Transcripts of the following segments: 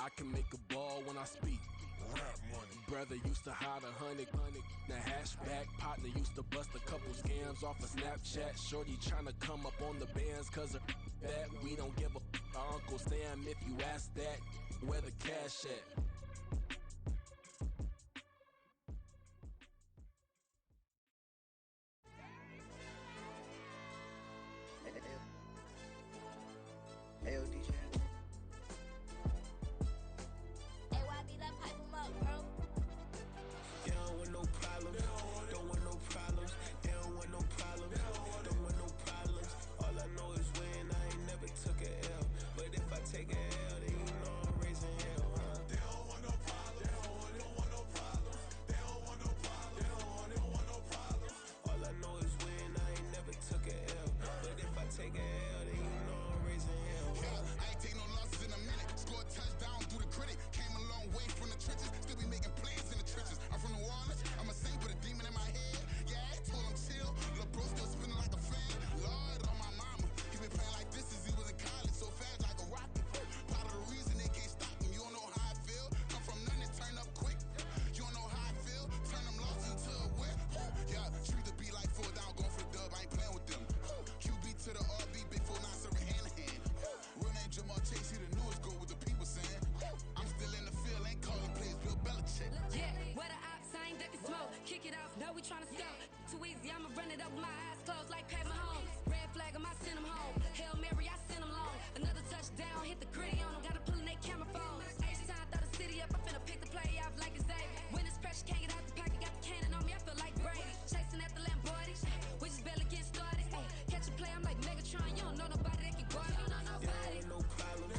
I can make a ball when I speak. Rap money. Brother used to hide 100. The hashback partner used to bust a couple scams off of Snapchat. Shorty tryna come up on the bands cause of that. We don't give a Uncle Sam if you ask that. Where the cash at? Ayo, DJ. AYB, that pipe him up, bro. They don't want no problems. Don't want no problems. They don't want no problems. Don't want no problems. All I know is when I ain't never took a L. But if I take a L, then you know I'm raising hell, huh? They don't want no problems. They don't want no problems. They don't want no problems. They don't want no problems. All I know is when I ain't never took a L. But if I take a L, then you know I'm raising hell. I ain't take no losses in a minute. Scored touchdown through the critic. Came a long way from the trenches. Still be making plays in the trenches. I'm from New Orleans. I'm a saint with a demon in my head. Yeah, I told him chill. Lil' bro still spinning like a fan. Lord on my mama. He been playing like this since he was in college. So fast like a rocket. Part of the reason they can't stop him. You don't know how I feel. Come from nothing, turn up quick. You don't know how I feel. Turn them losses into a whip. Yeah, treat the beat like 4 down. Going for the dub. I ain't playing with them. QB to the RB. Big 4 9 serving hand to hand. Real name Jamal Chase, he the newest goal with the people saying. I'm still in the field, ain't calling plays, Bill Belichick. Yeah, where the ops, I ain't ducking smoke. Kick it off, no, we tryna scout. Too easy, I'ma run it up with my eyes closed like Pat Mahomes. Red flag, I send him home. Hail Mary, I send him long. Another touchdown, hit the gritty on him. Gotta pull in they camera phones. H-time, throw the city up, I finna pick the play off like it's Xavier. When it's pressure, can't get out the pocket, got the cannon on me, I feel like Brady. Chasing at the Lamborghini, we just barely get started. Catch a play, I'm like Megatron, you don't know nobody that can guard it. You know nobody. No problems.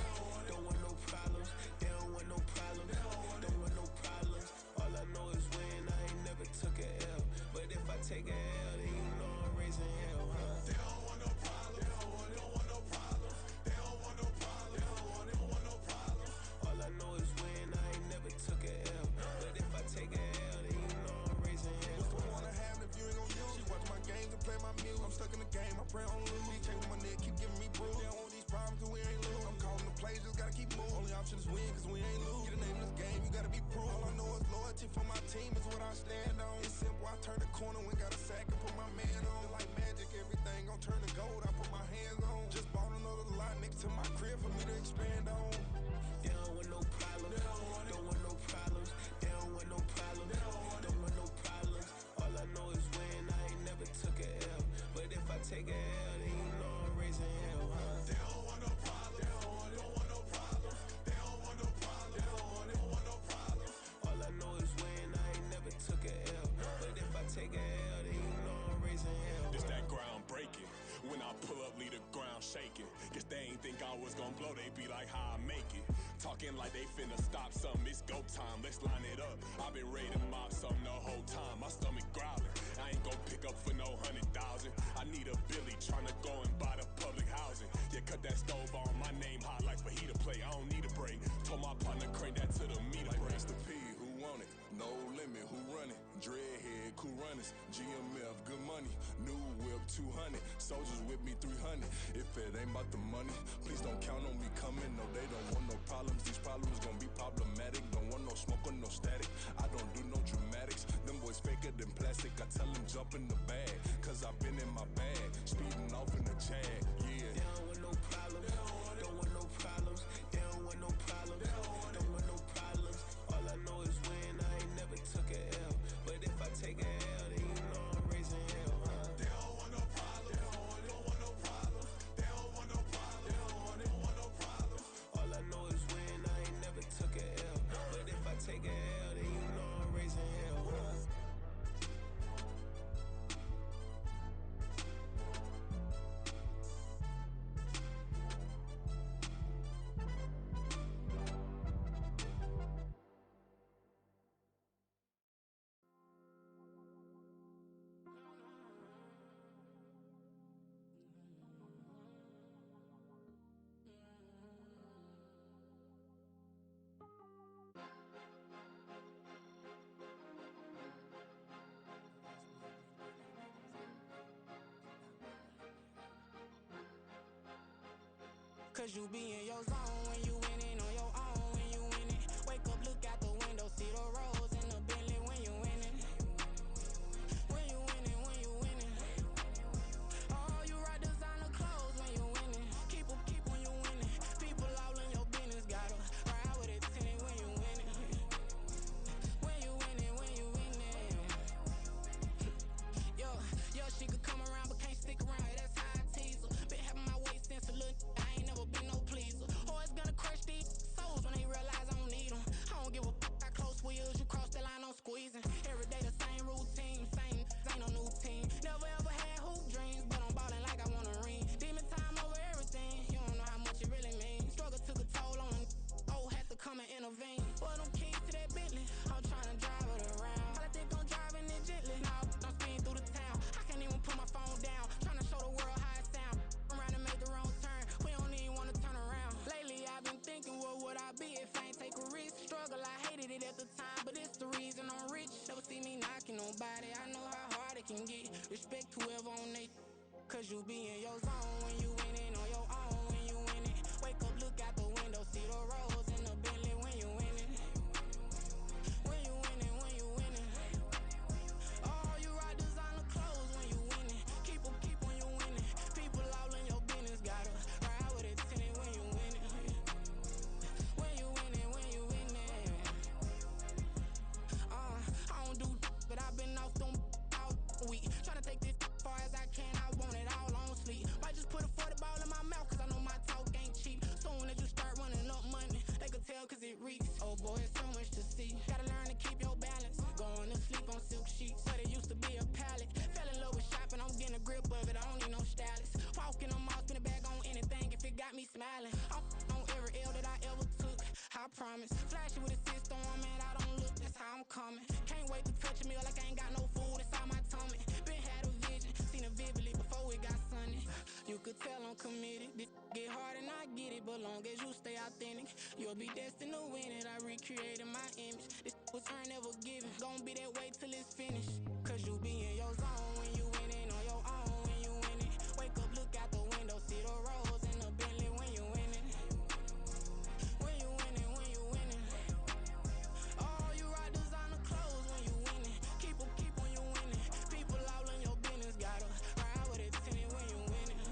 Don't want no problems. They don't want no problems. Don't want no problems. All I know is when I ain't never took a L. But if I take a L, then you know I'm raising hell, huh? They don't want no problems. They don't want no problems. They don't want no problems. They don't want no problems. All I know is when I ain't never took a L. But if I take a L, then you know I'm raising hell. What's the point of having if you ain't gon' use? She watch my games and play my music. I'm stuck in the game, I pray on lose. DJ with my neck, keep giving me bruise. They don't want these problems cause we ain't lose. I'm calling the plays, just gotta keep moving. Only option is win cause we ain't lose. Get the name of this game, you gotta be proof. All I know is loyalty for my team is what I stand on. It's simple, I turn the corner when got a sack and put my man on. Feel like magic, everything gon' turn to gold, I put my hands on. Just bought another lot next to my crib for me to expand on. They don't want no problems. Don't want no problems. They don't want no problems. Don't want no problems. All I know is when I ain't never took a L. But if I take a L, then you know I'm raising hell, huh? They don't want no problems. They don't want no problems. They don't want no problems. They don't want no problems. All I know is when I ain't never took a L. But if I take a L, then you know I'm raising hell. It's that ground breaking. When I pull up, leave the ground shaking. Guess they ain't think I was gonna blow, they be like, how I make it. Talking like they finna stop something, it's go time, let's line it up. I've been ready to mop something the whole time, my stomach growling. I ain't gon' pick up for no 100,000. I need a Billy, tryna go and buy the public housing. Yeah, cut that stove on, my name hot like fajita play, I don't need a break. Told my partner, crank that to the meter like break. Mr. P, who want it? No limit, who run it? Dreadhead, cool runners, GMF, good money. New whip, 200, soldiers with me, 300. If it ain't about the money, please don't count on me coming. No, they don't want no problems. These problems gon' be problematic. Don't want no smoke or no static. I don't do no dramatics. Them boys faker than plastic. I tell them jump in the bag, cause I've been in my bag, speeding off in the Jag, yeah. They don't want no problems. Don't want no problems. They don't want no problems. Don't want no problems. All I know is when I ain't never took a L. But if I take a L, then you know I'm raising hell, huh? They don't want no problems. They don't want no problems. They don't want no problems. They don't want no problems. All I know is when I ain't never took a L. But if I take a L, then you know I'm raising hell, huh? Cause you be in your zone when you winning on your own. When you Cause you be in your zone when you winning on your own when you winning. Wake up, look out the window, see the rose in the Bentley when you winning. When you winning, when you winning. Oh, you rock designer clothes when you winning. Keep when you winning. People all in your business, gotta ride with it tinted when you winning. When you winning, when you winning. I don't do but I've been off them all week. Tryna take this far as I can, I want it all on sleep. Might just put a 40 ball in my mouth, cause I know my talk ain't cheap. Soon as you start running up money, they could tell cause it reeks. Oh boy, it's so much to see. Gotta learn to keep your balance. Going to sleep on silk sheets. Said it used to be a pallet. Fell in love with shopping, I'm getting a grip of it. I don't need no stylist. Walking on mall, spin a bag on anything if it got me smiling. I'm on every L that I ever took, I promise. Flashy with a system on, man, I don't look, that's how I'm coming. Can't wait to touch a meal like I ain't got no food inside my tummy. Been had a vision, seen it vividly before it got sunny. You could tell I'm committed. This get hard and I get it, but long as you stay authentic, you'll be destined to win it. I recreated my image. This was earned, never given. Gonna be that way till it's finished. Cause you be in your zone when you winning on your own when you winning. Wake up, look out the window, see the rose in the Bentley when you winning. When you winning, when you winning. Oh, you rock designer clothes when you winning. Keep when you winning. People all in your business, gotta ride with it tinted when you winning.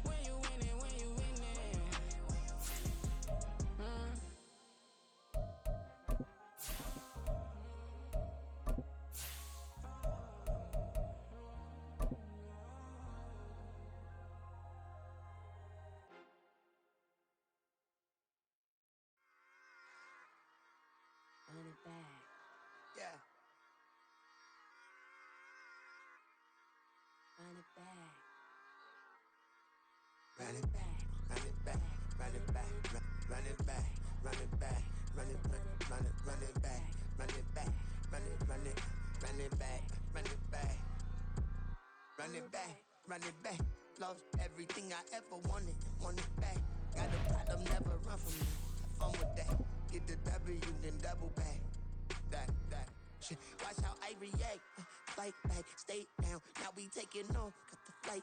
When you winning, when you winning. Run it back. Yeah. Run it back. Run it back, run it back, run it back, run it back, run it back, run it back, run it back, run it back, run it back, run it back, run it back, run it back. Lost everything I ever wanted, want it back. Got a problem, never run from me. Have fun with that. Get the W, then double back. That. Shit. Watch how I react. Fight back, stay down. Now we taking off, got the flight.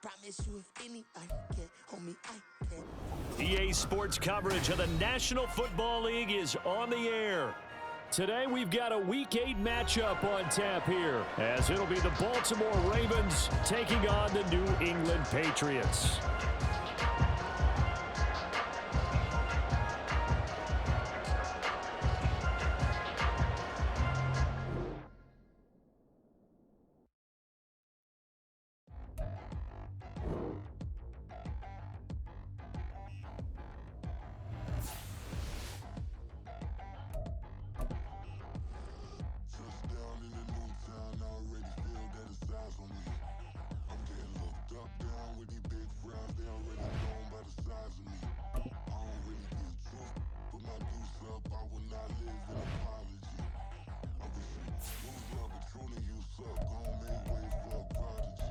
Promise you if anybody can, homie, I can. EA Sports coverage of the National Football League is on the air. Today we've got a Week 8 matchup on tap here, as it'll be the Baltimore Ravens taking on the New England Patriots. Touchdown in the new town, I already feel that it's eyes on me. I'm getting looked up, down with these big frowns, they already known by the size of me. I don't really give truth, put my deuce up, I will not live in apology. I wish you lose love, but truly you suck, gon' make way for a prodigy.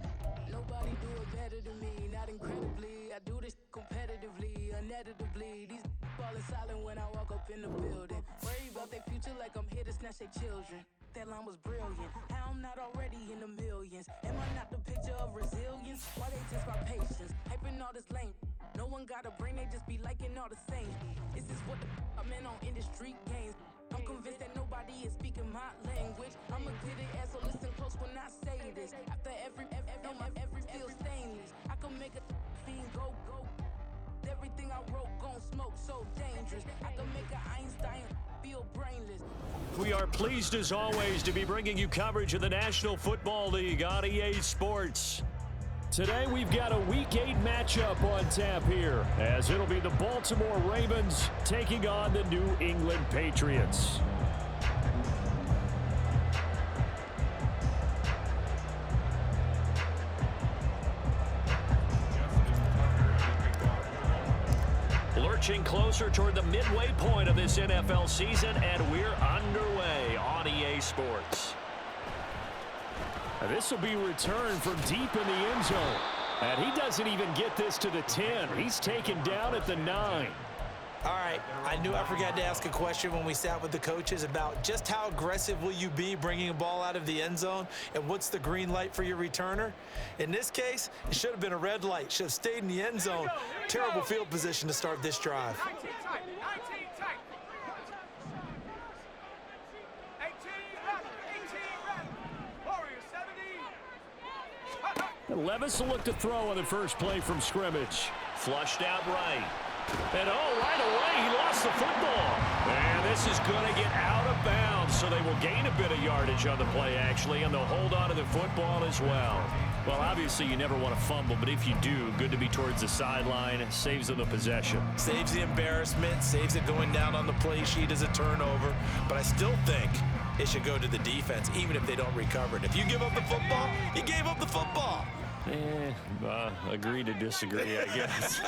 Nobody do it better than me, not incredibly. I do this competitively, uneditably. These falling silent when I walk up in the building. Worry about their future like I'm here to snatch their children. That line was brilliant. How I'm not already in the millions. Am I not the picture of resilience? Why they just my patience? Hyping all this lame. No one got a brain, they just be liking all the same. This is what the I'm in on industry games. I'm convinced that nobody is speaking my language. I'ma get it as so listen close when I say this. After every feel stainless. I can make a fiend go. Everything I wrote gon' smoke so dangerous. I can make an Einstein feel brainless. We are pleased as always to be bringing you coverage of the National Football League on EA Sports. Today we've got a Week 8 matchup on tap here, as it'll be the Baltimore Ravens taking on the New England Patriots. Lurching closer toward the midway point of this NFL season, and we're underway on EA Sports. This will be returned from deep in the end zone. And he doesn't even get this to the 10. He's taken down at the 9. All right, I knew I forgot to ask a question when we sat with the coaches about just how aggressive will you be bringing a ball out of the end zone, and what's the green light for your returner? In this case, it should have been a red light. Should have stayed in the end zone. Terrible field position to start this drive. 19 tight. 18 ready. Warriors 70. Levis will look to throw on the first play from scrimmage. Flushed out right. And right away, he lost the football. And this is going to get out of bounds, so they will gain a bit of yardage on the play, actually, and they'll hold on to the football as well. Well, obviously, you never want to fumble, but if you do, good to be towards the sideline. Saves them the possession. Saves the embarrassment, saves it going down on the play sheet as a turnover. But I still think it should go to the defense, even if they don't recover it. If you give up the football, you gave up the football. Agree to disagree, I guess.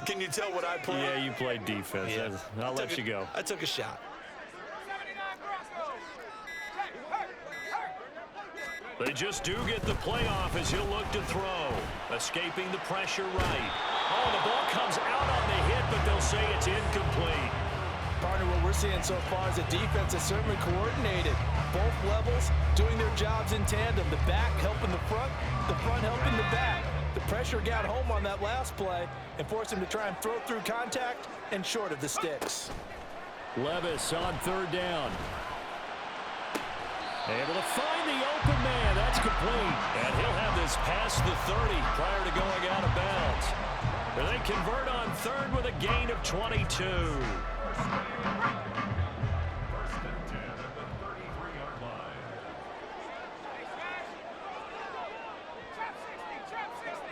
Can you tell what I played? Yeah, you played defense. Yeah. I'll let you go. I took a shot. They just do get the playoff as he'll look to throw. Escaping the pressure right. Oh, the ball comes out on the hit, but they'll say it's incomplete. Partner, what we're seeing so far is the defense is certainly coordinated. Both levels doing their jobs in tandem. The back helping the front helping the back. The pressure got home on that last play and forced him to try and throw through contact and short of the sticks. Levis on third down. Able to find the open man. That's complete. And he'll have this past the 30 prior to going out of bounds. And they convert on third with a gain of 22. First and 10 at the 33-yard line. Trap 60.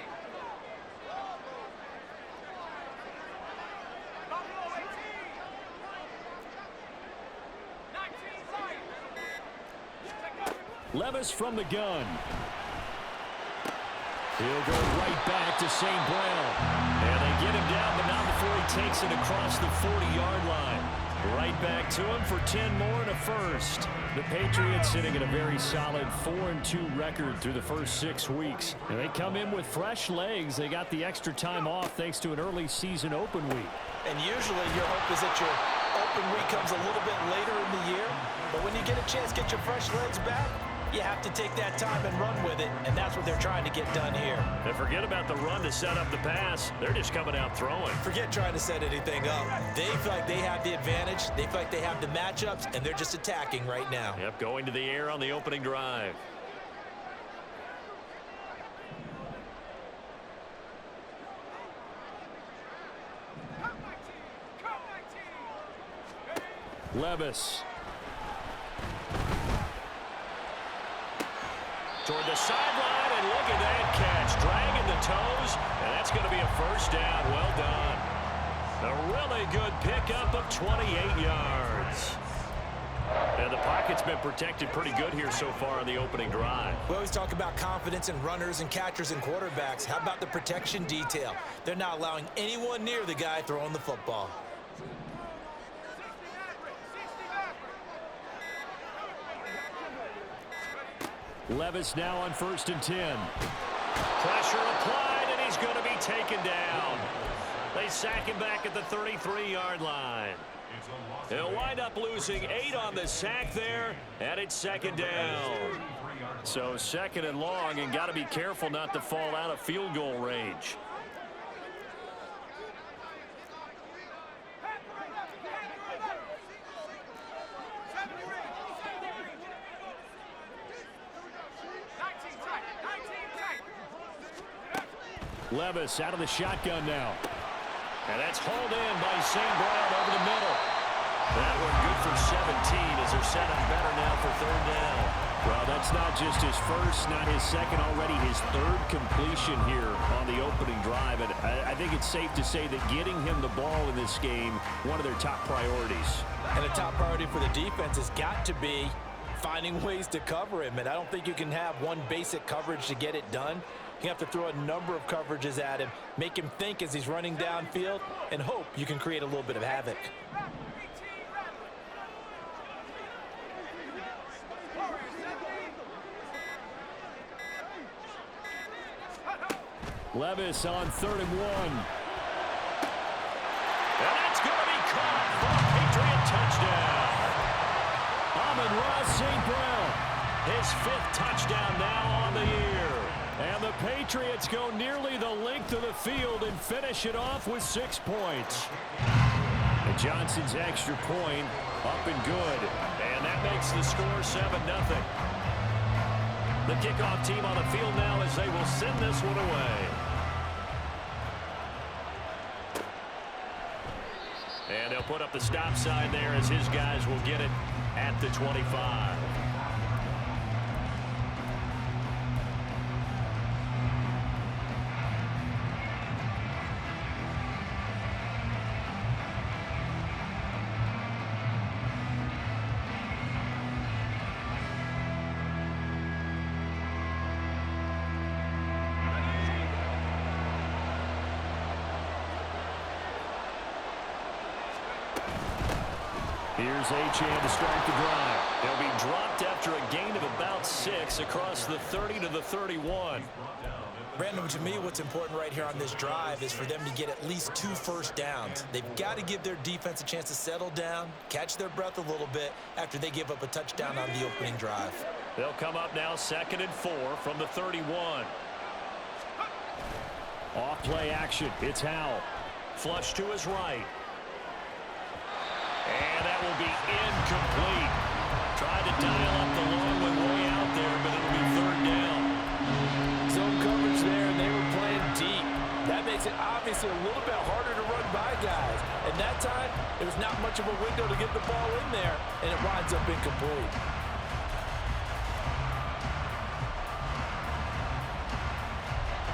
Buffalo 18. 19 Levis from the gun. He'll go right back to St. Brown. And they get him down, but not before he takes it across the 40-yard line. Right back to him for 10 more and a first. The Patriots sitting at a very solid 4-2 record through the first 6 weeks. And they come in with fresh legs. They got the extra time off thanks to an early season open week. And usually your hope is that your open week comes a little bit later in the year. But when you get a chance to get your fresh legs back, you have to take that time and run with it, and that's what they're trying to get done here. And forget about the run to set up the pass. They're just coming out throwing. Forget trying to set anything up. They feel like they have the advantage. They feel like they have the matchups, and they're just attacking right now. Yep, going to the air on the opening drive. Levis. Toward the sideline, and look at that catch. Dragging the toes, and that's going to be a first down. Well done. A really good pickup of 28 yards. And the pocket's been protected pretty good here so far on the opening drive. We always talk about confidence in runners and catchers and quarterbacks. How about the protection detail? They're not allowing anyone near the guy throwing the football. Levis now on 1st and 10. Pressure applied, and he's going to be taken down. They sack him back at the 33-yard line. He'll wind up losing 8 on the sack there, and it's second down. So second and long, and got to be careful not to fall out of field goal range. Levis out of the shotgun now. And that's hauled in by St. Brown over the middle. That one good for 17 as they're set up better now for third down. Well, that's not just his first, not his second, already his third completion here on the opening drive. And I think it's safe to say that getting him the ball in this game, one of their top priorities. And a top priority for the defense has got to be finding ways to cover him. And I don't think you can have one basic coverage to get it done. You have to throw a number of coverages at him, make him think as he's running downfield, and hope you can create a little bit of havoc. Levis on 3rd and 1. touchdown. Amon-Ra St. Brown, his 5th touchdown now on the year. And the Patriots go nearly the length of the field and finish it off with 6 points. And Johnson's extra point up and good. And that makes the score 7-0. The kickoff team on the field now as they will send this one away. And they'll put up the stop sign there as his guys will get it at the 25. Here's Achane to start the drive. They'll be dropped after a gain of about 6 across the 30 to the 31. Brandon, to me, what's important right here on this drive is for them to get at least 2 first downs. They've got to give their defense a chance to settle down, catch their breath a little bit after they give up a touchdown on the opening drive. They'll come up now 2nd and 4 from the 31. Off play action. It's Howell. Flush to his right. And that will be incomplete. Tried to dial up the long one way out there, but it'll be 3rd down. Zone coverage there, and they were playing deep. That makes it obviously a little bit harder to run by guys. And that time, there was not much of a window to get the ball in there, and it winds up incomplete.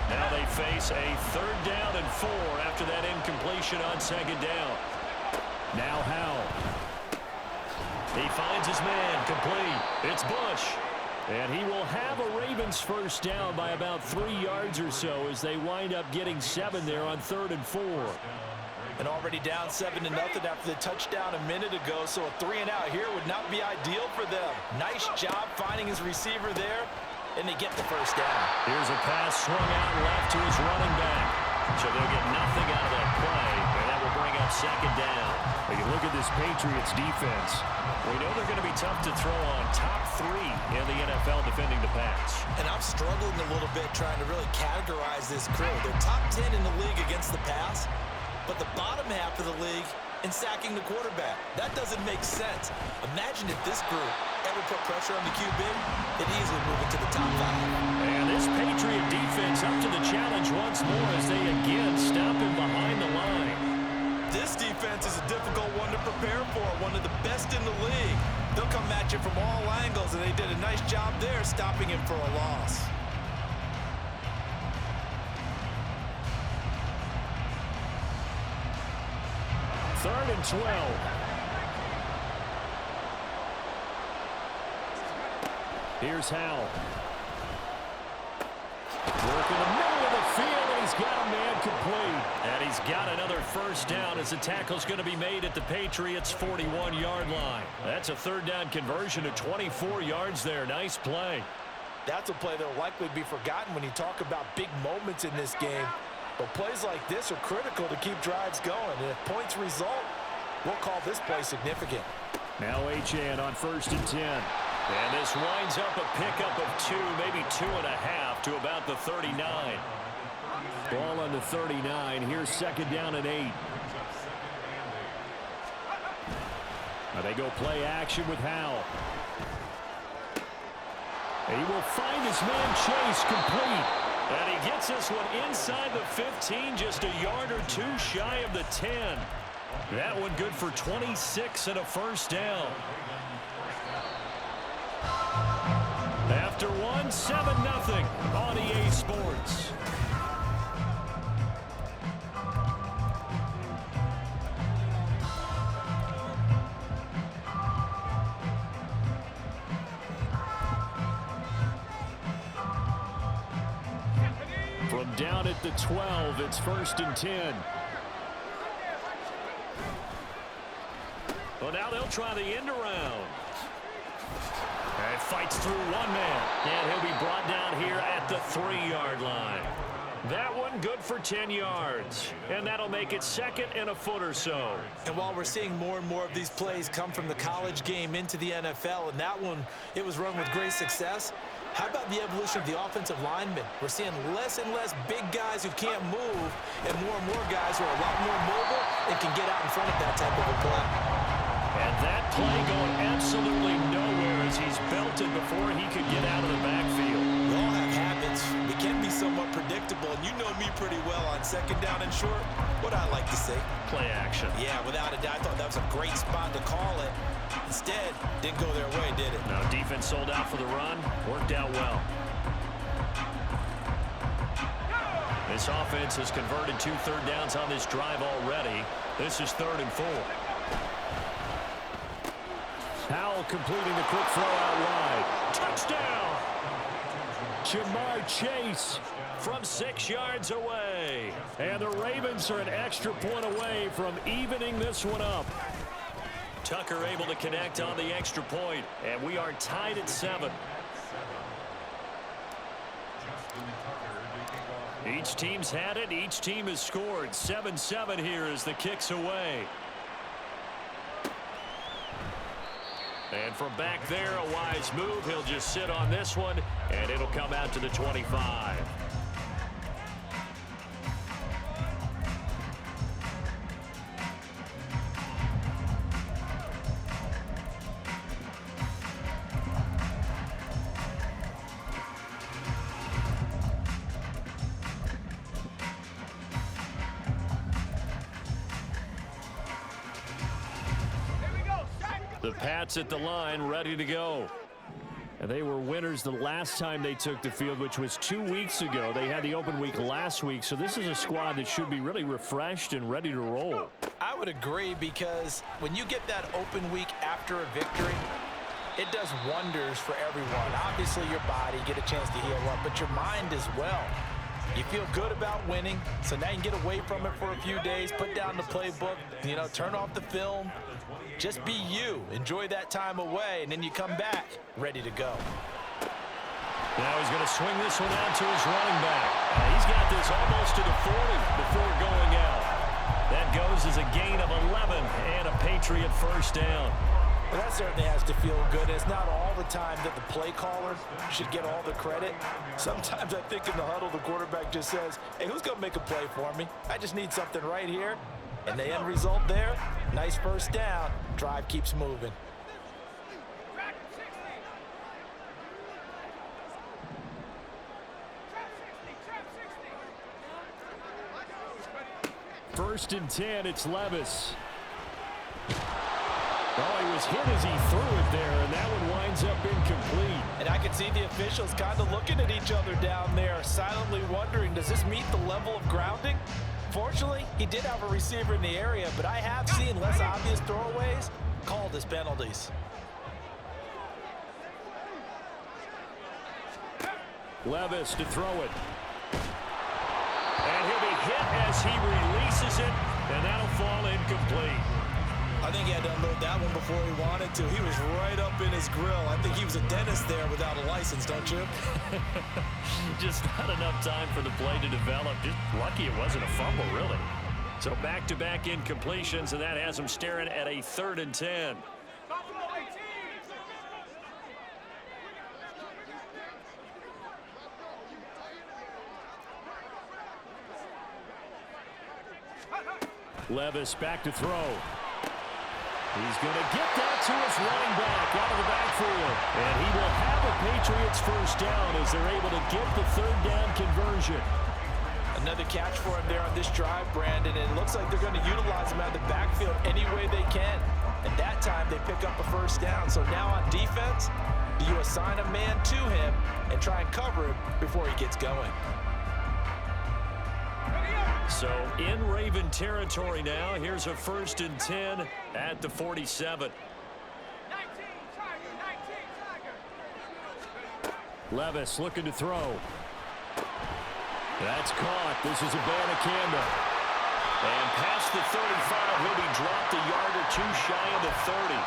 Now they face a 3rd down and 4 after that incompletion on 2nd down. Now Howell. He finds his man, complete. It's Bush. And he will have a Ravens first down by about 3 yards or so as they wind up getting 7 there on 3rd and 4. And already down 7-0 after the touchdown a minute ago, so a 3-and-out here would not be ideal for them. Nice job finding his receiver there, and they get the first down. Here's a pass swung out left to his running back. So they'll get nothing out of that play, and that will bring up 2nd down. When you look at this Patriots defense, we know they're going to be tough to throw on. Top 3 in the NFL defending the pass. And I'm struggling a little bit trying to really categorize this crew. They're top 10 in the league against the pass, but the bottom half of the league in sacking the quarterback. That doesn't make sense. Imagine if this group ever put pressure on the QB, they'd easily move into the top 5. And this Patriot defense up to the challenge once more as they again stop him behind the line. This defense is a difficult one to prepare for, one of the best in the league. They'll come at you from all angles, and they did a nice job there stopping him for a loss. Third and 12. Here's Howell. Work in the middle of the field, and he's got a man complete. And he's got another first down as the tackle's going to be made at the Patriots' 41-yard line. That's a 3rd down conversion of 24 yards there. Nice play. That's a play that will likely be forgotten when you talk about big moments in this game. But plays like this are critical to keep drives going. And if points result, we'll call this play significant. Now Achane on 1st and 10. And this winds up a pickup of 2, maybe 2.5 to about the 39. Ball on the 39. Here's 2nd down and 8. Now they go play action with Howell. He will find his man Chase complete. And he gets this one inside the 15, just a yard or 2 shy of the 10. That one good for 26 and a first down. After 7-0 on EA Sports. From down at the 12, it's 1st and 10. Well, now they'll try the end around. And fights through one man. And he'll be brought down here at the 3-yard line. That one good for 10 yards. And that'll make it 2nd and a foot or so. And while we're seeing more and more of these plays come from the college game into the NFL, and that one, it was run with great success, how about the evolution of the offensive linemen? We're seeing less and less big guys who can't move and more guys who are a lot more mobile and can get out in front of that type of a play. And that play going absolutely nowhere as he's belted before he could get out of the backfield. We all have habits. We can be somewhat predictable, and you know me pretty well on 2nd down and short. What I like to say. Play action. Yeah, without a doubt. I thought that was a great spot to call it. Instead, didn't go their way, did it? No, defense sold out for the run. Worked out well. This offense has converted 2 third downs on this drive already. This is 3rd and 4. Howell completing the quick throw out wide. Touchdown! Jamar Chase from 6 yards away. And the Ravens are an extra point away from evening this one up. Tucker able to connect on the extra point, and we are tied at 7. Each team's had it. Each team has scored. 7-7 here as the kick's away. And from back there, a wise move. He'll just sit on this one, and it'll come out to the 25. The Pats at the line, ready to go. And they were winners the last time they took the field, which was 2 weeks ago. They had the open week last week, so this is a squad that should be really refreshed and ready to roll. I would agree, because when you get that open week after a victory, it does wonders for everyone. Obviously, your body, get a chance to heal up, but your mind as well. You feel good about winning, so now you can get away from it for a few days, put down the playbook, turn off the film. Just be you. Enjoy that time away, and then you come back ready to go. Now he's going to swing this one out to his running back. He's got this almost to the 40 before going out. That goes as a gain of 11 and a Patriot first down. Well, that certainly has to feel good. It's not all the time that the play caller should get all the credit. Sometimes I think in the huddle, the quarterback just says, hey, who's going to make a play for me? I just need something right here. And the end result there, nice first down. Drive keeps moving. First and 10, it's Levis. Oh, he was hit as he threw it there, and that one winds up incomplete. And I can see the officials kind of looking at each other down there, silently wondering, does this meet the level of grounding? Fortunately, he did have a receiver in the area, but I have seen less obvious throwaways called as penalties. Levis to throw it. And he'll be hit as he releases it, and that'll fall incomplete. I think he had to unload that one before he wanted to. He was right up in his grill. I think he was a dentist there without a license, don't you? Just not enough time for the play to develop. Just lucky it wasn't a fumble, really. So back-to-back incompletions, and that has him staring at a 3rd and 10. Levis back to throw. He's going to get that to his running back out of the backfield. And he will have a Patriots first down as they're able to get the 3rd down conversion. Another catch for him there on this drive, Brandon. And it looks like they're going to utilize him out of the backfield any way they can. And that time they pick up a first down. So now on defense, do you assign a man to him and try and cover him before he gets going? So in Raven territory now. Here's a 1st and 10 at the 47. Levis looking to throw. That's caught. This is Abanikanda. And past the 35, he'll be dropped a yard or two shy of the 30.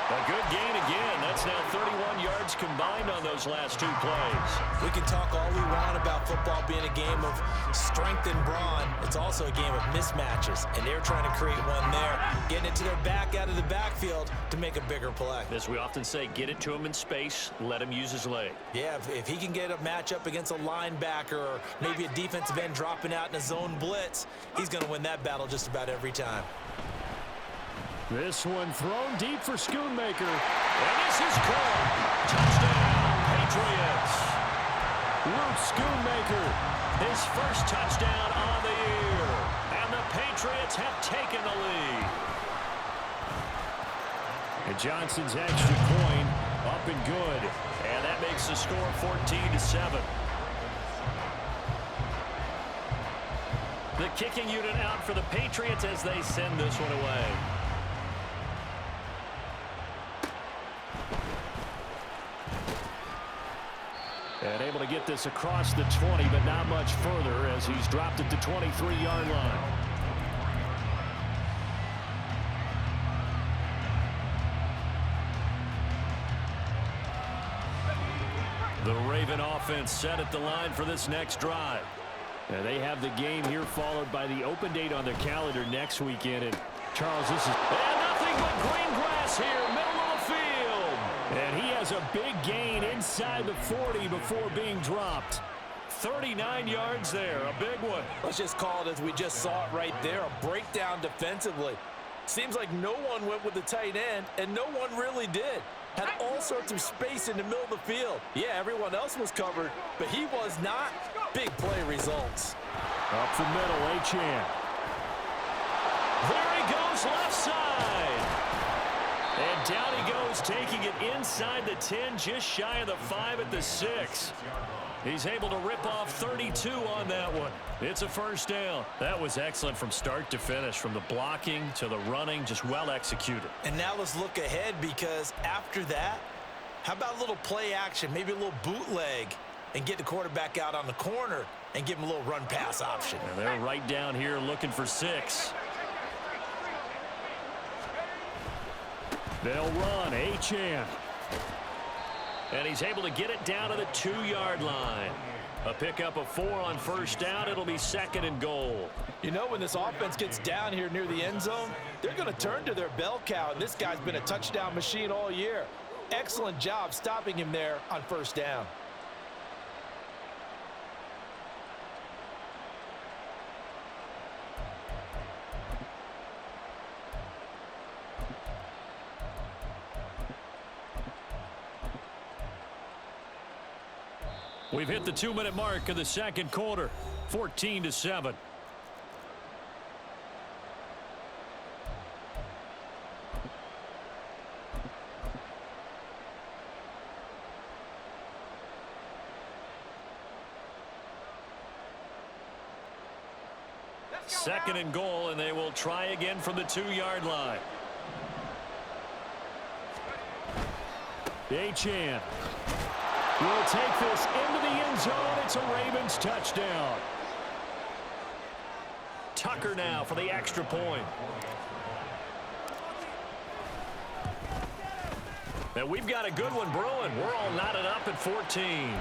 A good gain again. That's now 31 yards combined on those last 2 plays. We can talk all we want about football being a game of strength and brawn. It's also a game of mismatches, and they're trying to create one there, getting it to their back out of the backfield to make a bigger play. As we often say, get it to him in space, let him use his leg. Yeah, if he can get a matchup against a linebacker or maybe a defensive end dropping out in a zone blitz, he's going to win that battle just about every time. This one thrown deep for Schoonmaker. And this is caught. Touchdown, Patriots. Luke Schoonmaker, his first touchdown on the year. And the Patriots have taken the lead. And Johnson's extra point up and good. And that makes the score 14-7. The kicking unit out for the Patriots as they send this one away. And able to get this across the 20, but not much further as he's dropped at the 23-yard line. The Raven offense set at the line for this next drive. And they have the game here followed by the open date on their calendar next weekend. And Charles, this is nothing but green grass here, middle of the field. And he has a big gain inside the 40 before being dropped. 39 yards there, a big one. Let's just call it as we just saw it right there, a breakdown defensively. Seems like no one went with the tight end, and no one really did. Had all sorts of space in the middle of the field. Yeah, everyone else was covered, but he was not. Big play results. Up the middle, Achane. There he goes, left side. And down he goes, taking it inside the 10, just shy of the 5 at the 6. He's able to rip off 32 on that one. It's a first down. That was excellent from start to finish, from the blocking to the running, just well executed. And now let's look ahead, because after that, how about a little play action, maybe a little bootleg, and get the quarterback out on the corner and give him a little run-pass option. And they're right down here looking for 6. They'll run, Achane. And he's able to get it down to the 2-yard line. A pickup of 4 on first down. It'll be 2nd and goal. You know, when this offense gets down here near the end zone, they're going to turn to their bell cow, and this guy's been a touchdown machine all year. Excellent job stopping him there on first down. We've hit the 2-minute mark of the second quarter, 14-7. Second and goal, and they will try again from the 2-yard line. Achane will take this into the end zone. It's a Ravens touchdown. Tucker now for the extra point. And we've got a good one brewing. We're all knotted up at 14.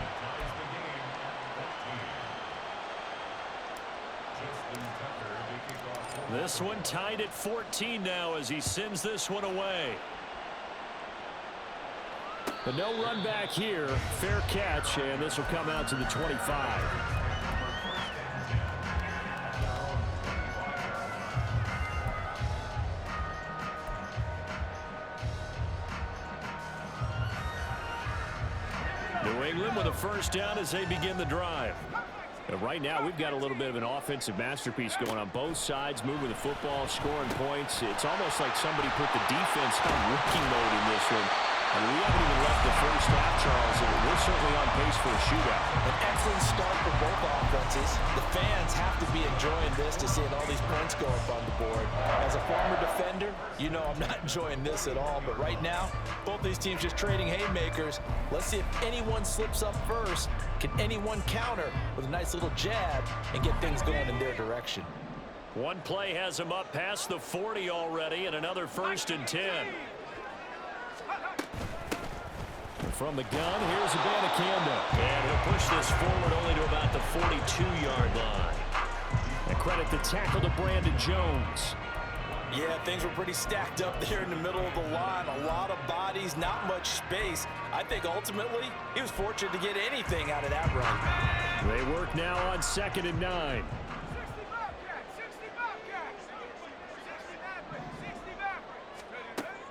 This one tied at 14 now as he sends this one away. But no run back here. Fair catch, and this will come out to the 25. New England with a first down as they begin the drive. And right now, we've got a little bit of an offensive masterpiece going on both sides, moving the football, scoring points. It's almost like somebody put the defense on rookie mode in this one. I mean, we haven't even left the first half, Charles, and we're certainly on pace for a shootout. An excellent start for both offenses. The fans have to be enjoying this to seeing all these points go up on the board. As a former defender, you know I'm not enjoying this at all, but right now, both these teams just trading haymakers. Let's see if anyone slips up first. Can anyone counter with a nice little jab and get things going in their direction? One play has them up past the 40 already, and another 1st and 10. from the gun, here's Abanikanda. And he'll push this forward only to about the 42-yard line. And credit the tackle to Brandon Jones. Yeah, things were pretty stacked up there in the middle of the line. A lot of bodies, not much space. I think ultimately he was fortunate to get anything out of that run. They work now on 2nd and 9.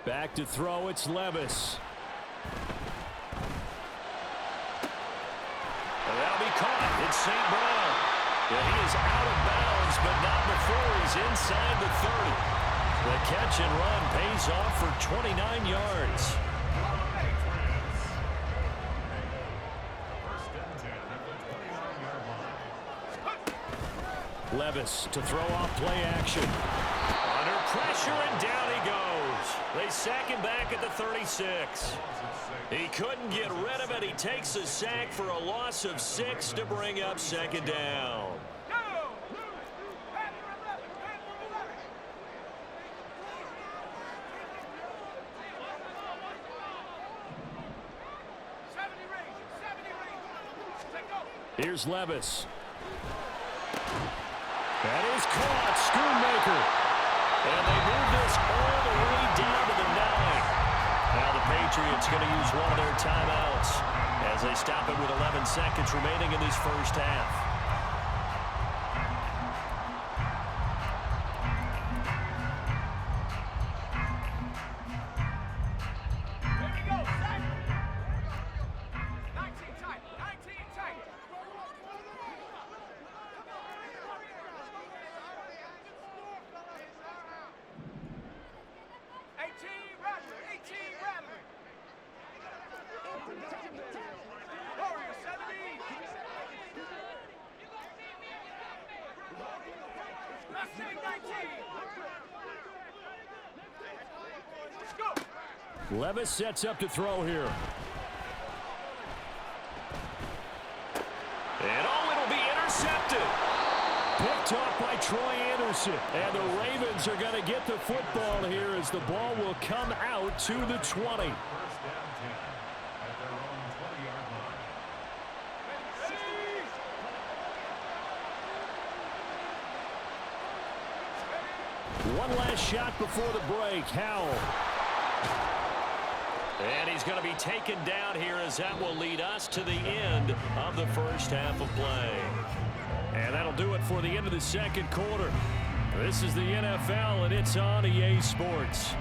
Back to throw, it's Levis. And that'll be caught. It's St. Brown. And he is out of bounds, but not before he's inside the 30. The catch and run pays off for 29 yards. Levis to throw off play action. Under pressure, and down he goes. They sack him back at the 36. He couldn't get rid of it. He takes a sack for a loss of 6 to bring up 2nd down. Here's Levis. That is caught. Schoonmaker. And they move this all the way down to the 9. Now the Patriots going to use one of their timeouts as they stop it with 11 seconds remaining in this first half. Levis sets up to throw here. And it'll be intercepted. Picked off by Troy Anderson. And the Ravens are going to get the football here as the ball will come out to the 20. One last shot before the break. Howell. And he's going to be taken down here as that will lead us to the end of the first half of play. And that'll do it for the end of the second quarter. This is the NFL, and it's on EA Sports.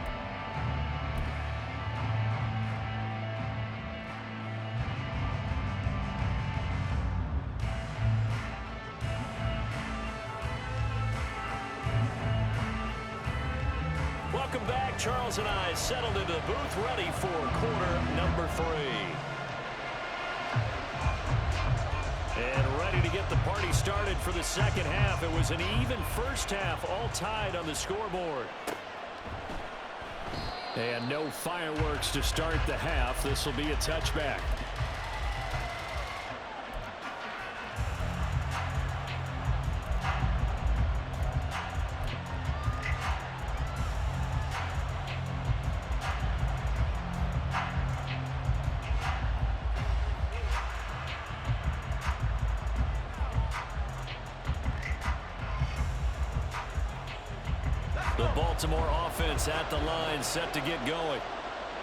Welcome back. Charles and I settled into the booth ready for quarter number 3. And ready to get the party started for the second half. It was an even first half, all tied on the scoreboard. And no fireworks to start the half. This will be a touchback. The Baltimore offense at the line, set to get going.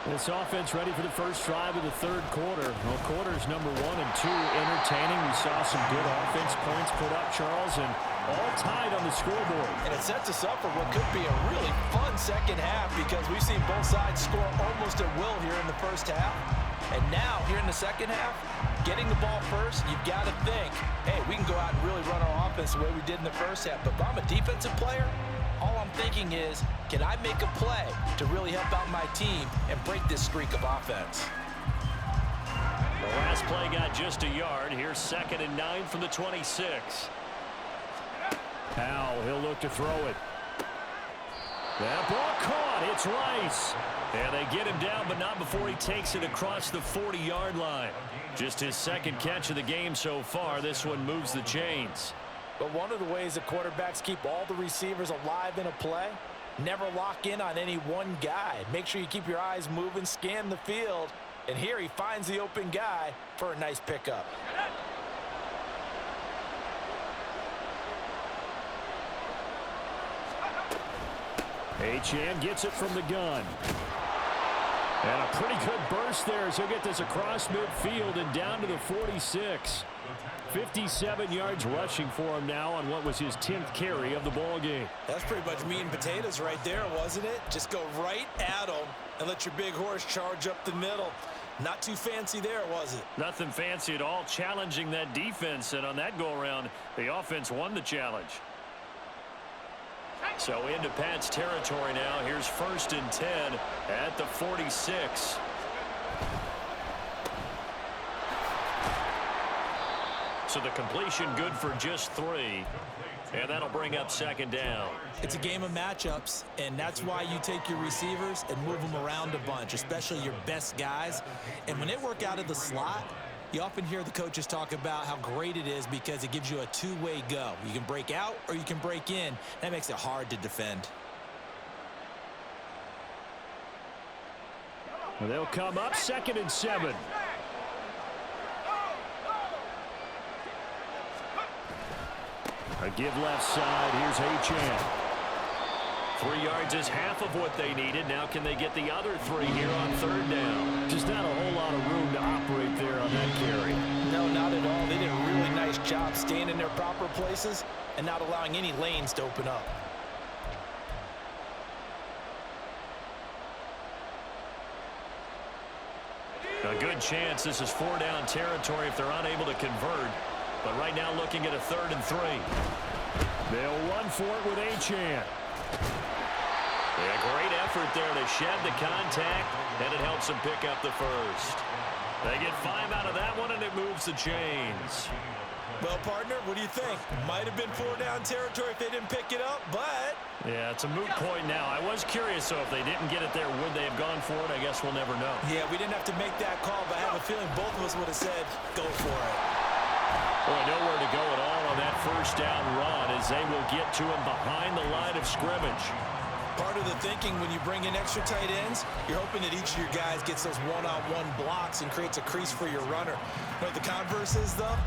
This offense ready for the first drive of the third quarter. Well, quarters number 1 and 2 entertaining. We saw some good offense points put up, Charles, and all tied on the scoreboard. And it sets us up for what could be a really fun second half because we've seen both sides score almost at will here in the first half. And now, here in the second half, getting the ball first, you've got to think, hey, we can go out and really run our offense the way we did in the first half. But if I'm a defensive player, all I'm thinking is, can I make a play to really help out my team and break this streak of offense? The last play got just a yard. Here's 2nd and 9 from the 26. Powell, he'll look to throw it. That ball caught. It's Rice. And they get him down, but not before he takes it across the 40-yard line. Just his second catch of the game so far. This one moves the chains. But one of the ways that quarterbacks keep all the receivers alive in a play, never lock in on any one guy. Make sure you keep your eyes moving, scan the field, And here he finds the open guy for a nice pickup. Achane gets it from the gun. And a pretty good burst there as he'll get this across midfield and down to the 46. 57 yards rushing for him now on what was his 10th carry of the ball game. That's pretty much meat and potatoes right there, wasn't it? Just go right at him and let your big horse charge up the middle. Not too fancy there, was it? Nothing fancy at all, challenging that defense. And on that go-around, the offense won the challenge. So into Pat's territory now. Here's 1st and 10 at the 46. So the completion good for just 3. And that'll bring up 2nd down. It's a game of matchups, and that's why you take your receivers and move them around a bunch, especially your best guys. And when they work out of the slot, you often hear the coaches talk about how great it is because it gives you a two-way go. You can break out or you can break in. That makes it hard to defend. Well, they'll come up 2nd and 7. A give left side. Here's Achane. 3 yards is half of what they needed. Now can they get the other 3 here on 3rd down? Just not a whole lot of room to operate there on that carry. No, not at all. They did a really nice job staying in their proper places and not allowing any lanes to open up. A good chance this is 4-down territory if they're unable to convert. But right now looking at a 3rd and 3. They'll run for it with Achane. Yeah, great effort there to shed the contact, and it helps them pick up the 1st. They get 5 out of that one, and it moves the chains. Well, partner, what do you think? Might have been 4-down territory if they didn't pick it up, but... Yeah, it's a moot point now. I was curious, so if they didn't get it there, would they have gone for it? I guess we'll never know. Yeah, we didn't have to make that call, but I have a feeling both of us would have said, go for it. Boy, nowhere to go at all on that 1st down run as they will get to him behind the line of scrimmage. Part of the thinking when you bring in extra tight ends, you're hoping that each of your guys gets those one-on-one blocks and creates a crease for your runner. You know what the converse is, though?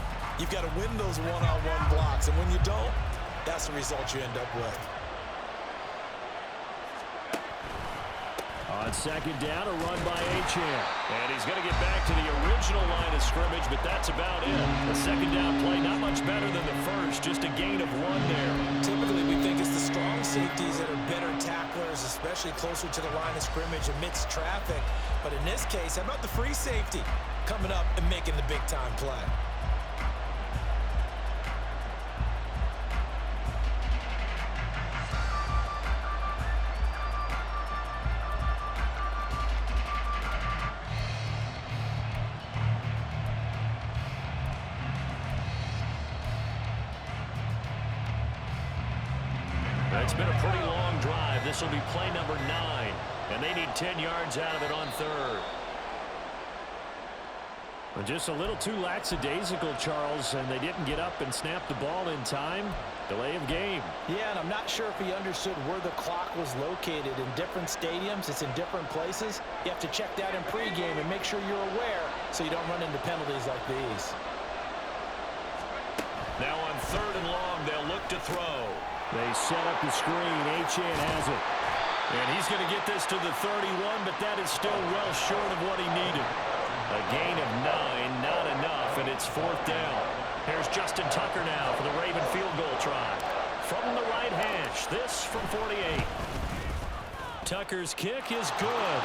You've got to win those one-on-one blocks, and when you don't, that's the result you end up with. On 2nd down, a run by Achane. And he's going to get back to the original line of scrimmage, but that's about it. The 2nd down play, not much better than the 1st, just a gain of 1 there. Typically, we think it's the strong safeties that are better tacklers, especially closer to the line of scrimmage amidst traffic. But in this case, how about the free safety coming up and making the big-time play? It's been a pretty long drive. This will be play number 9, and they need 10 yards out of it on 3rd. Well, just a little too lackadaisical, Charles, and they didn't get up and snap the ball in time. Delay of game. Yeah, and I'm not sure if he understood where the clock was located. In different stadiums, it's in different places. You have to check that in pregame and make sure you're aware so you don't run into penalties like these. Now on 3rd and long, they'll look to throw. They set up the screen. Achane has it. And he's going to get this to the 31, but that is still well short of what he needed. A gain of 9, not enough, and it's 4th down. Here's Justin Tucker now for the Raven field goal try. From the right hash, this from 48. Tucker's kick is good.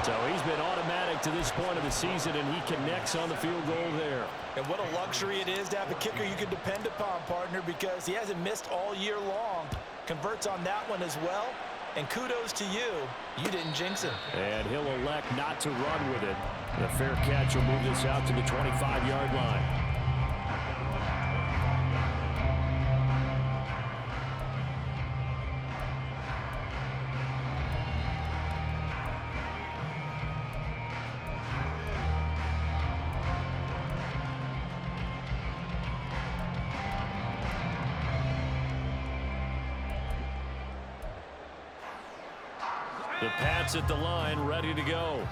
So he's been automatic to this point of the season, and he connects on the field goal there. And what a luxury it is to have a kicker you can depend upon, partner, because he hasn't missed all year long. Converts on that one as well. And kudos to you. You didn't jinx him. And he'll elect not to run with it. The fair catch will move this out to the 25-yard line. The Pats at the line, ready to go.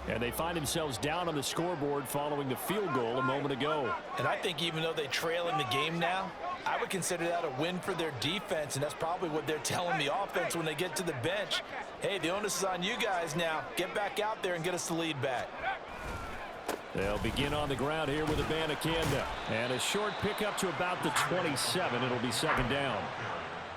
And they find themselves down on the scoreboard following the field goal a moment ago. And I think even though they trail in the game now, I would consider that a win for their defense, and that's probably what they're telling the offense when they get to the bench. Hey, the onus is on you guys now. Get back out there and get us the lead back. They'll begin on the ground here with Abanikanda. And a short pickup to about the 27. It'll be second down.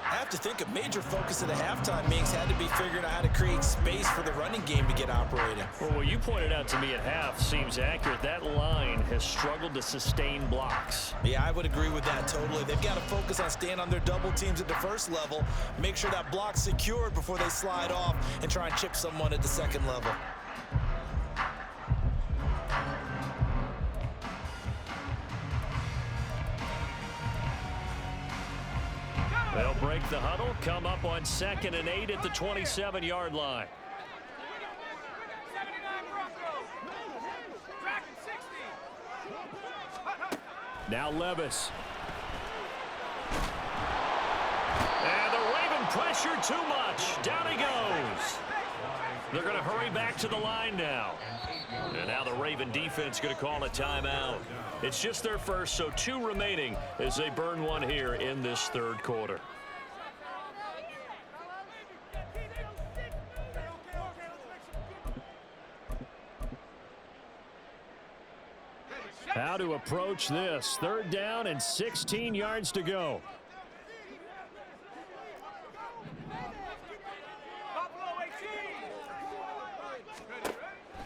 I have to think a major focus of the halftime meetings had to be figuring out how to create space for the running game to get operating. Well, what you pointed out to me at half seems accurate. That line has struggled to sustain blocks. Yeah, I would agree with that totally. They've got to focus on staying on their double teams at the first level, make sure that block's secured before they slide off and try and chip someone at the second level. They'll break the huddle, come up on 2nd and 8 at the 27-yard line. Now Levis. And the Raven pressure too much. Down he goes. They're going to hurry back to the line now. And now the Raven defense going to call a timeout. It's just their first, so 2 remaining as they burn one here in this third quarter. How to approach this. 3rd down and 16 yards to go.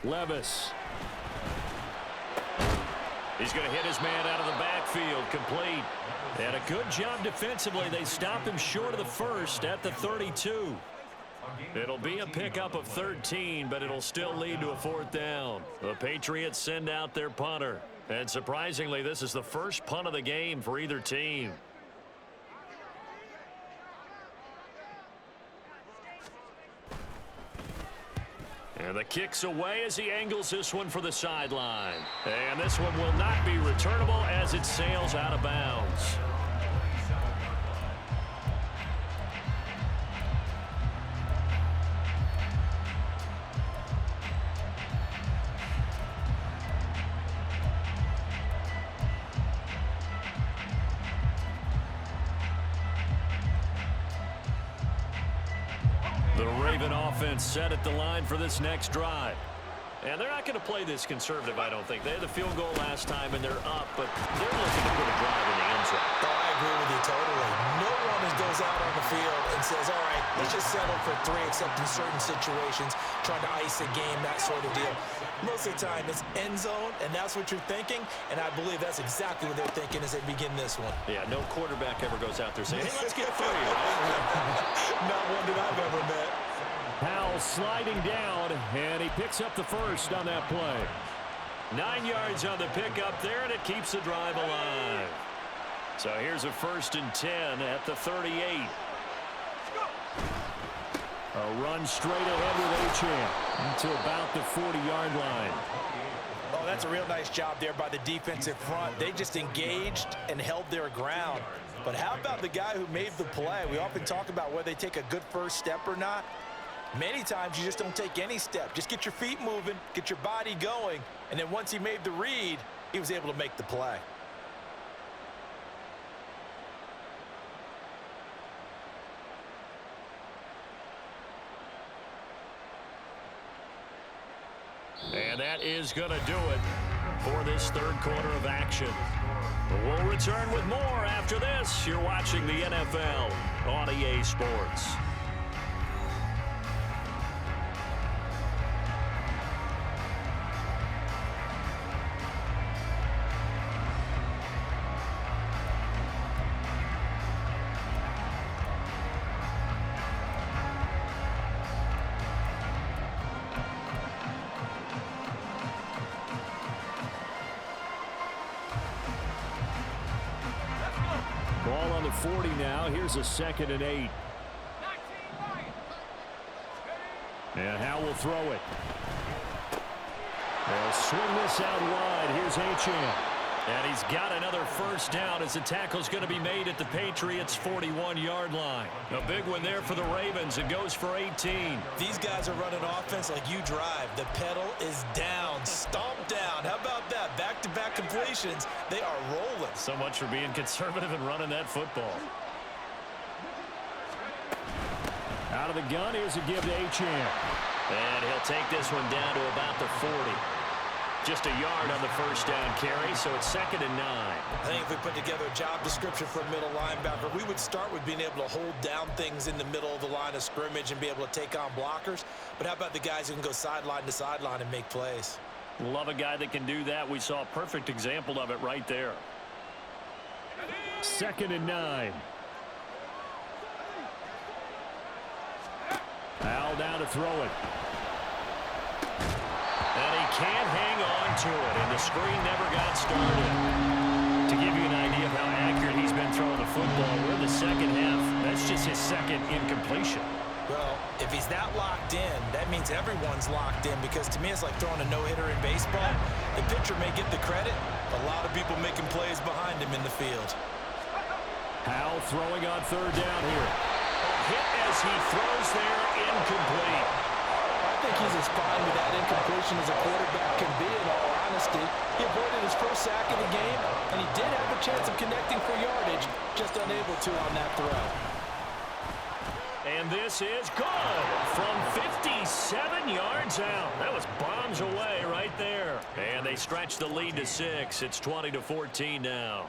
Levis. He's going to hit his man out of the backfield, complete. And a good job defensively. They stop him short of the first at the 32. It'll be a pickup of 13, but it'll still lead to a 4th down. The Patriots send out their punter. And surprisingly, this is the first punt of the game for either team. And the kick's away as he angles this one for the sideline. And this one will not be returnable as it sails out of bounds. The Raven offense set at the line for this next drive. And they're not going to play this conservative, I don't think. They had the field goal last time, and they're up, but they're looking to put a drive in the end zone. Oh, I agree with you totally. No one goes out on the field and says, all right, let's just settle for 3, except in certain situations, trying to ice a game, that sort of deal. Most of the time, it's end zone, and that's what you're thinking, and I believe that's exactly what they're thinking as they begin this one. Yeah, no quarterback ever goes out there saying, hey, let's get 3, right? Not one that I've ever met. Powell sliding down, and he picks up the first on that play. 9 yards on the pickup there, and it keeps the drive alive. So here's a 1st and 10 at the 38. A run straight ahead with Achane to about the 40-yard line. Oh, that's a real nice job there by the defensive front. They just engaged and held their ground. But how about the guy who made the play? We often talk about whether they take a good first step or not. Many times you just don't take any step. Just get your feet moving, get your body going, and then once he made the read, he was able to make the play. And that is going to do it for this third quarter of action. We'll return with more after this. You're watching the NFL on EA Sports. Ball on the 40 now. Here's a 2nd and 8. And Howe will throw it. They'll swing this out wide. Here's Achane. And he's got another first down as the tackle's going to be made at the Patriots' 41-yard line. A big one there for the Ravens. It goes for 18. These guys are running offense like you drive. The pedal is down, stomped down. How about that? Back-to-back completions. They are rolling. So much for being conservative and running that football. Out of the gun, here's a give to Achane. And he'll take this one down to about the 40. Just a yard on the first down carry, so it's 2nd and 9. I think if we put together a job description for a middle linebacker, we would start with being able to hold down things in the middle of the line of scrimmage and be able to take on blockers. But how about the guys who can go sideline to sideline and make plays? Love a guy that can do that. We saw a perfect example of it right there. 2nd and 9. Al down to throw it. And he can't hang on to it, and the screen never got started. To give you an idea of how accurate he's been throwing the football, we're in the second half. That's just his second incompletion. Well, if he's that locked in, that means everyone's locked in, because to me it's like throwing a no-hitter in baseball. The pitcher may get the credit, but a lot of people making plays behind him in the field. Howell throwing on 3rd down here. Hit as he throws there, incomplete. I think he's as fine with that incompletion as a quarterback can be, in all honesty. He avoided his first sack of the game, and he did have a chance of connecting for yardage, just unable to on that throw. And this is good from 57 yards out. That was bombs away right there. And they stretch the lead to 6. It's 20-14 now.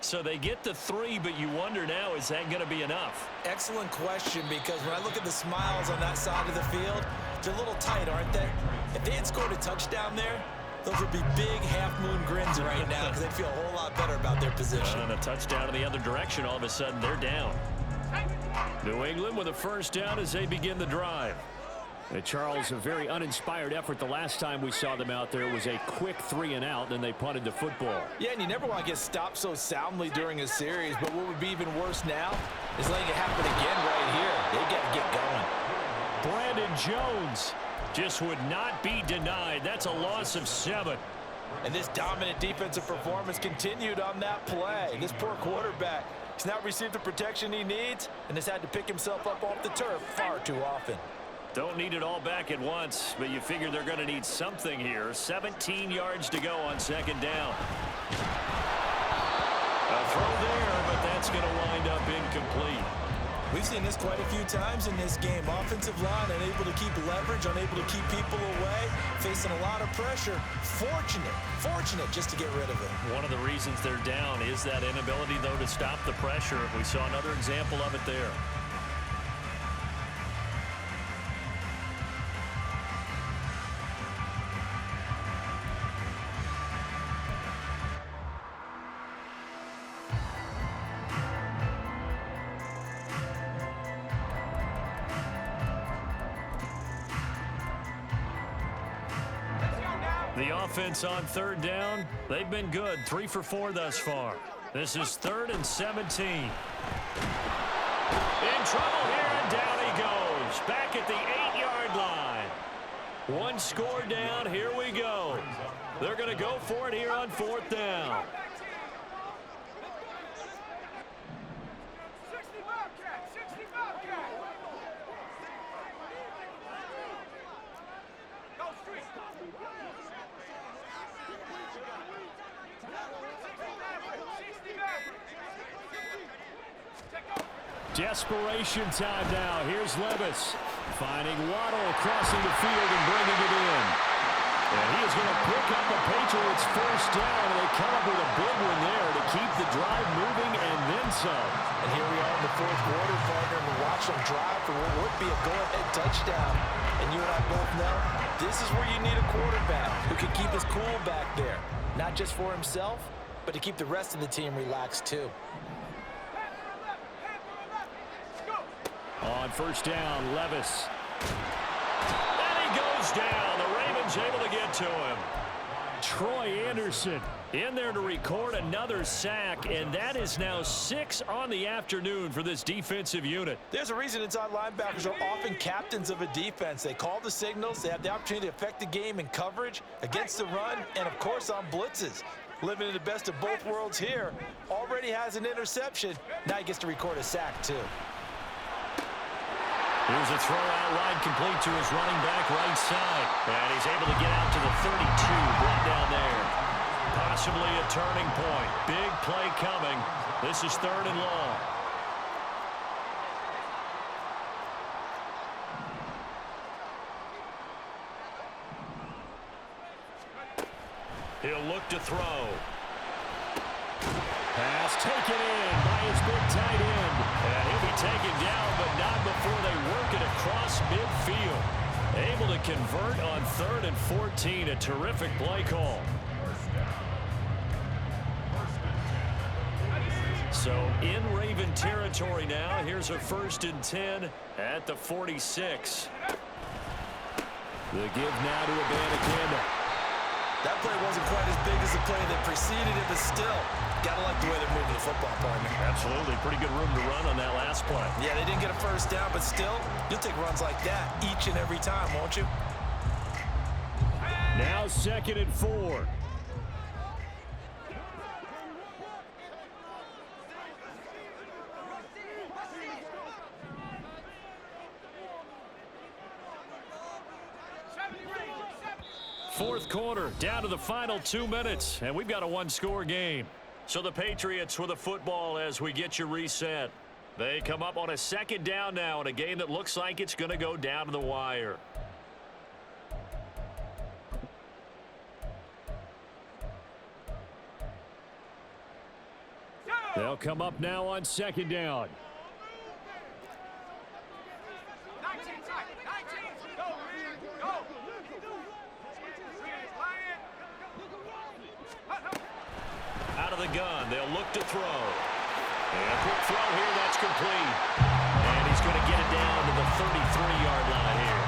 So they get the 3, but you wonder now, is that going to be enough? Excellent question, because when I look at the smiles on that side of the field, they're a little tight, aren't they? If they had scored a touchdown there, those would be big half-moon grins right now, because they'd feel a whole lot better about their position. And a touchdown in the other direction, all of a sudden they're down. New England with a first down as they begin the drive. Charles, a very uninspired effort the last time we saw them out there. It was a quick 3-and-out, then they punted the football. Yeah, and you never want to get stopped so soundly during a series, but what would be even worse now is letting it happen again right here. They got to get going. Brandon Jones just would not be denied. That's a loss of 7. And this dominant defensive performance continued on that play. This poor quarterback has not received the protection he needs and has had to pick himself up off the turf far too often. Don't need it all back at once, but you figure they're going to need something here. 17 yards to go on 2nd down. A throw there, but that's going to wind up incomplete. We've seen this quite a few times in this game. Offensive line unable to keep leverage, unable to keep people away, facing a lot of pressure. Fortunate just to get rid of it. One of the reasons they're down is that inability, though, to stop the pressure. We saw another example of it there. The offense on 3rd down, they've been good. 3 for 4 thus far. This is 3rd and 17. In trouble here, and down he goes. Back at the 8-yard line. One score down, here we go. They're going to go for it here on 4th down. Desperation time now. Here's Levis finding Waddle, crossing the field and bringing it in. And he is going to pick up the Patriots' first down, and they come up with a big one there to keep the drive moving and then some. And here we are in the 4th quarter, partner, and watch them drive for what would be a go-ahead touchdown. And you and I both know this is where you need a quarterback who can keep his cool back there, not just for himself, but to keep the rest of the team relaxed too. On 1st down, Levis. And he goes down. The Ravens able to get to him. Troy Anderson in there to record another sack, and that is now 6 on the afternoon for this defensive unit. There's a reason inside linebackers are often captains of a defense. They call the signals. They have the opportunity to affect the game in coverage, against the run, and, of course, on blitzes. living in the best of both worlds here. Already has an interception. Now he gets to record a sack, too. Here's a throw out wide, complete to his running back right side. And he's able to get out to the 32, brought down there. Possibly a turning point. Big play coming. This is 3rd and long. He'll look to throw. Pass taken in by his big tight end. And he'll be taken down, but not before they work it across midfield. Able to convert on 3rd and 14. A terrific play call. So in Raven territory now. Here's a 1st and 10 at the 46. The give now to Abanikanda. That play wasn't quite as big as the play that preceded it, but still, got to like the way they're moving the football, partner. Absolutely. Pretty good room to run on that last play. Yeah, they didn't get a 1st down, but still, you'll take runs like that each and every time, won't you? Now 2nd and 4. Fourth quarter, down to the final 2 minutes, and we've got a 1-score game. So the Patriots with the football as we get you reset. They come up on a 2nd down now in a game that looks like it's going to go down to the wire. They'll come up now on 2nd down. Out of the gun, they'll look to throw. And a quick throw here, that's complete. And he's going to get it down to the 33-yard line here.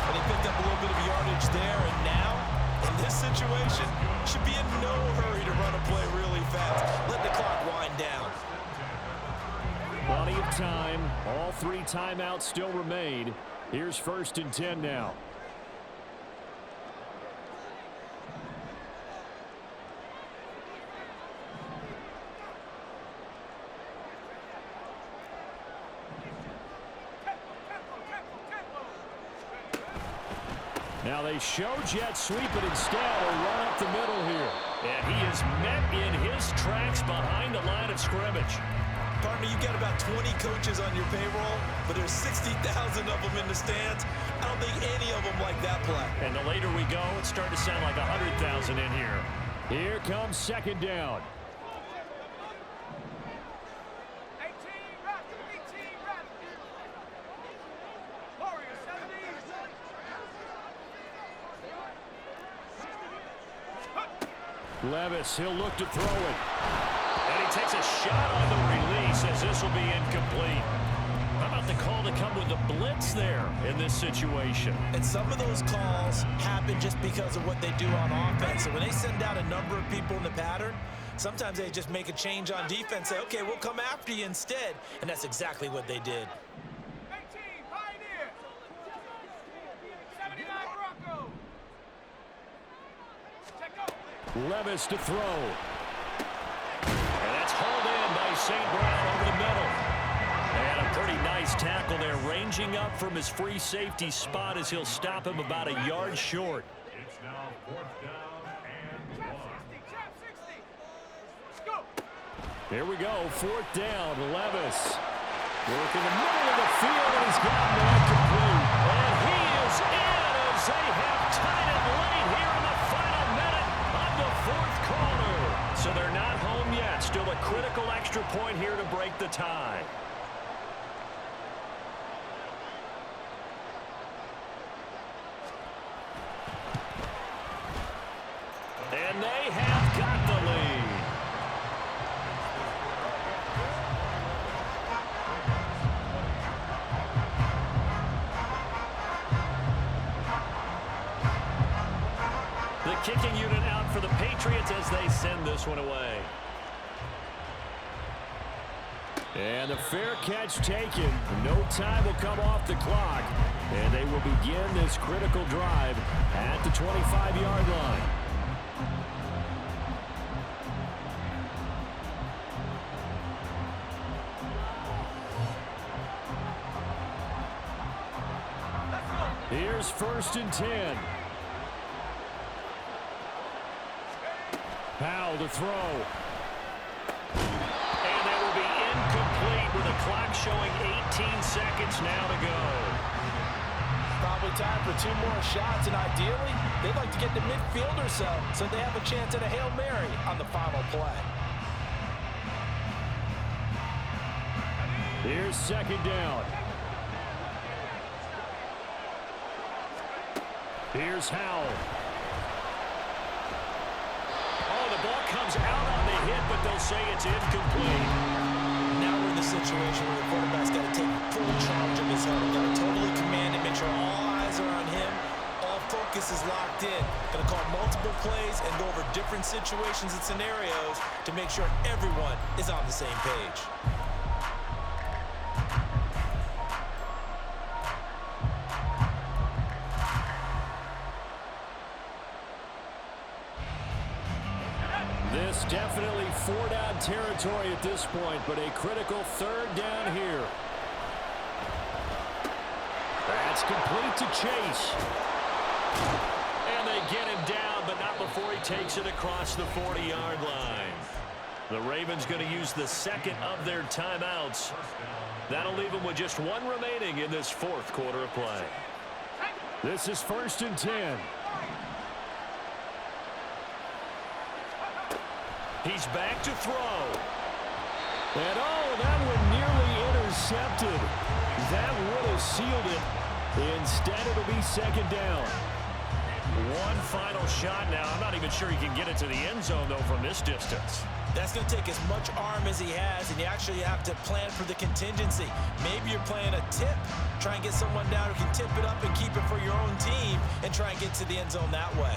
And he picked up a little bit of yardage there, and now, in this situation, should be in no hurry to run a play really fast. Let the clock wind down. Plenty of time. All 3 timeouts still remain. Here's 1st and 10 now. Now they show jet sweep, but instead a run up the middle here. And he is met in his tracks behind the line of scrimmage. Partner, you got about 20 coaches on your payroll, but there's 60,000 of them in the stands. I don't think any of them like that play. And the later we go, it's starting to sound like 100,000 in here. Here comes 2nd down. Levis, he'll look to throw it. And he takes a shot on the release as this will be incomplete. How about the call to come with the blitz there in this situation? And some of those calls happen just because of what they do on offense. So when they send out a number of people in the pattern, sometimes they just make a change on defense, say, okay, we'll come after you instead. And that's exactly what they did. Levis to throw. And that's hauled in by St. Brown over the middle. And a pretty nice tackle there, ranging up from his free safety spot as he'll stop him about a yard short. It's now 4th down and 1. Here we go, 4th down, Levis. Working the middle of the field, and he's got that complete. And he is in as they have tied it late here in the final minute of the 4th quarter. So they're not home yet. Still a critical extra point here to break the tie. And they have got the lead. The kicking unit out for the Patriots as they send this one away. And the fair catch taken. No time will come off the clock. And they will begin this critical drive at the 25-yard line. Here's 1st and 10. Powell to throw. And that will be incomplete with the clock showing 18 seconds now to go. Probably time for 2 more shots, and ideally, they'd like to get to midfield or so they have a chance at a Hail Mary on the final play. Here's 2nd down. Here's Howell. Oh, the ball comes out on the hit, but they'll say it's incomplete. Now we're in the situation where the quarterback's got to take full charge of his huddle. Got to totally command it, make sure all eyes are on him. All focus is locked in. Going to call multiple plays and go over different situations and scenarios to make sure everyone is on the same page. This definitely 4-down territory at this point, but a critical 3rd down here. That's complete to Chase. And they get him down, but not before he takes it across the 40-yard line. The Ravens going to use the 2nd of their timeouts. That'll leave them with just 1 remaining in this 4th quarter of play. This is 1st and 10. He's back to throw. And that one nearly intercepted. That would have sealed it. Instead, it'll be 2nd down. 1 final shot now. I'm not even sure he can get it to the end zone, though, from this distance. That's going to take as much arm as he has, and you actually have to plan for the contingency. Maybe you're playing a tip. Try and get someone down who can tip it up and keep it for your own team and try and get to the end zone that way.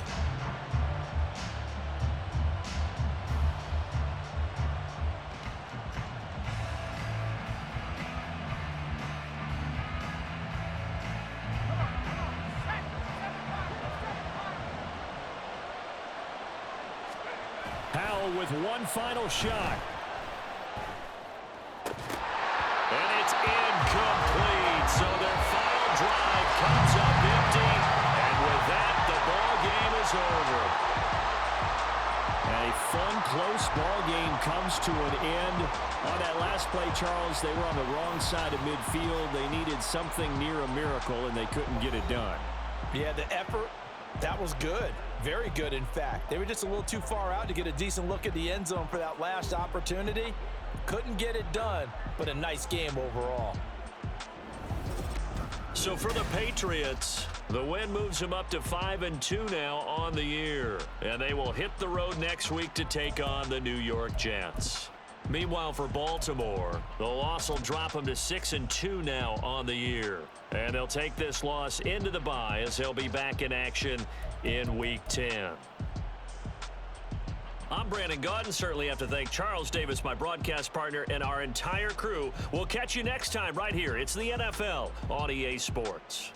With 1 final shot. And it's incomplete. So their final drive comes up empty. And with that, the ball game is over. A fun, close ball game comes to an end. On that last play, Charles, they were on the wrong side of midfield. They needed something near a miracle, and they couldn't get it done. Yeah, the effort, that was good. Very good, in fact. They were just a little too far out to get a decent look at the end zone for that last opportunity. Couldn't get it done, but a nice game overall. So for the Patriots, the win moves them up to 5-2 now on the year. And they will hit the road next week to take on the New York Jets. Meanwhile, for Baltimore, the loss will drop them to 6-2 now on the year. And they'll take this loss into the bye as they'll be back in action in Week 10. I'm Brandon Gaudin. Certainly have to thank Charles Davis, my broadcast partner, and our entire crew. We'll catch you next time right here. It's the NFL on EA Sports.